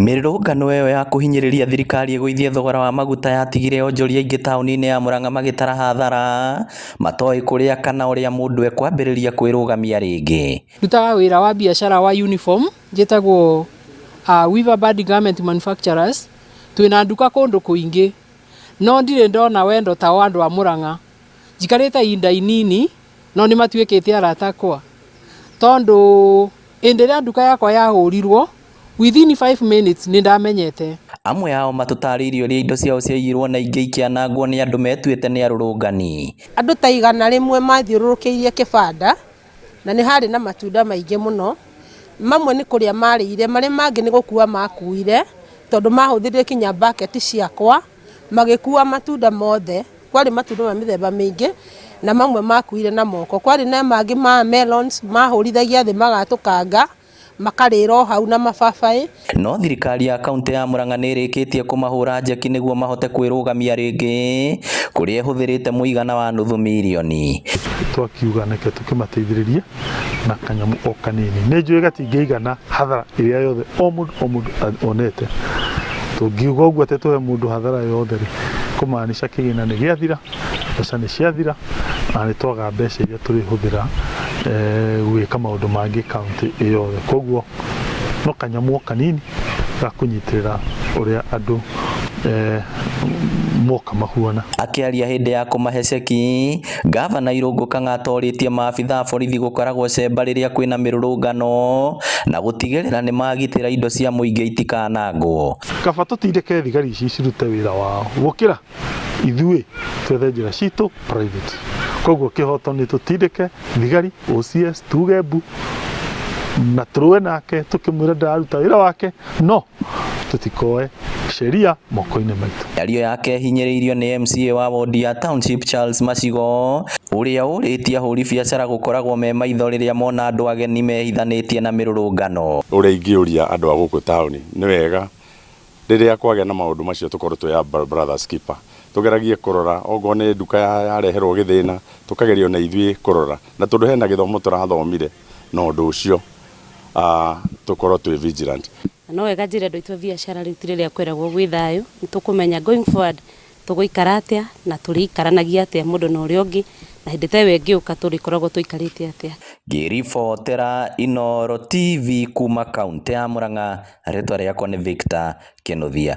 Mĩrũrũngano ĩyo ya kũhinyĩrĩria thirikari ĩgũithie thogora wa maguta yatigire onjoria aingĩ taũni-inĩ ya Murang'a magĩtara hathara matoĩ kũrĩa kana ũrĩa mũndũ ekwambĩrĩria kwĩrũgamia rĩngĩ. Ndutaga wĩra wa biacara wa uniform njĩtagwo Weaver Band Garment Manufacturers. Twĩna nduka kũndũ kũingĩ no ndirĩ ndona wendo ta wa andũ a Murang'a. Njikarĩte ihinda inini no nĩ matuĩkĩte arata akwa tondũ hĩndĩ ĩrĩa nduka yakwa yahũrirwo within 5 minutes nĩ ndamenyete. Amwe ao matũtarĩirie ũrĩa indo ciao ciaiyirwo na ingĩ ikĩanangwo nĩ andũ metuĩte nĩ arũrũngani. Andũ ta 100 mathiũrũrũkĩirie kĩbanda na nĩ harĩ na matunda maingĩ mũno. Mamwe nĩ kũrĩa marĩire, marĩa mangĩ nĩ gũkua makuire tondũ mahũthĩrire kinya bucket ciakwa magĩkua matunda mothe. Kwarĩ matunda ma mĩthemba mĩingĩ na mamwe makuire na moko. Kwarĩ na mangĩ ma melons mahũrithagia thĩ magatũkanga makarĩrwo hau na mababaĩ. No thirikari ya kaunti ya Murang'a nĩ ĩrĩkĩtie kũmahũra njeki nĩguo mahote kwĩrũgamia rĩngĩ kũrĩa ĩhũthĩrĩte mũigana wa nuthu mirioni. Twakiuga nĩkĩo tũkĩmateithĩrĩrie na kanyamũ o kanini. Nĩ njũĩ gatingĩigana hathara ĩrĩa yothe o mũndũ onete. Tũngiuga ũguo atĩ tũhe mũndũ hathara yothe kũmaanisha kĩgĩna nĩ gĩathira, mbeca nĩ ciathira na nĩ twaga mbeca iria tũrĩhũthĩra gwĩka maũndũ mangĩ kaunti ĩyothe. Koguo no kanyamũ kanini ga kũnyitĩrĩra ũrĩa andũ moka mahuana. Akĩaria hĩndĩ ya kũmahe ceki, Gavana Irũngũ Kang'ata orĩtie maabitha a borithi gũkoragwo cemba rĩrĩa kwĩna mĩrũrũngano na gũtigĩrĩra nĩ magitĩra indo cia mũingĩ itikanangwo. Kaba tũtindĩke thigari ici cirute wĩra wao gũkĩra ithuĩ twethe njĩra citũ private. Koguo kĩhoto nĩ tũtindĩke thigari OCS tuge mbu na tũrũe nake tũkĩmwĩra ndaruta wĩra wake no tũtikoe sheria moko-inĩ maitũ. Yario yake hinyĩrĩirio nĩ MCA wa wodi ya Township Charles Macigo ũrĩa ũrĩtie ahũri biacara gũkoragwo me maitho rĩrĩa mona andũ ageni mehithanĩtie na mĩrũrũngano. Ũrĩa ingĩũria andũ a gũkũ taũni nĩ wega rĩrĩa kwagĩa na maũndũ macio tũkorwo tũya brothers keeper. Tũgeragie kũrora ogo nĩ nduka yareherwo gĩthĩna tũkagerio na ithuĩ kũrora na tondũ hena gĩthomo tũrathomire no ũndũ ũcio tũkorwo twĩ vigilant. No wega njĩra andũ aitũ biacara rĩu ti rĩrĩa kwĩragwo gwĩ thayũ, nĩ tũkũmenya going forward tũgũikara atĩa na tũrĩikaranagia atĩa mũndũ na ũrĩa ũngĩ na hĩndĩ ta ĩyo ĩngĩũka tũrĩkoragwo tũikarĩte atĩa. Ngĩribotera Inooro TV kuma kaunti ya Murang'a, rĩtwa rĩakwa nĩ Victor Kĩnuthia.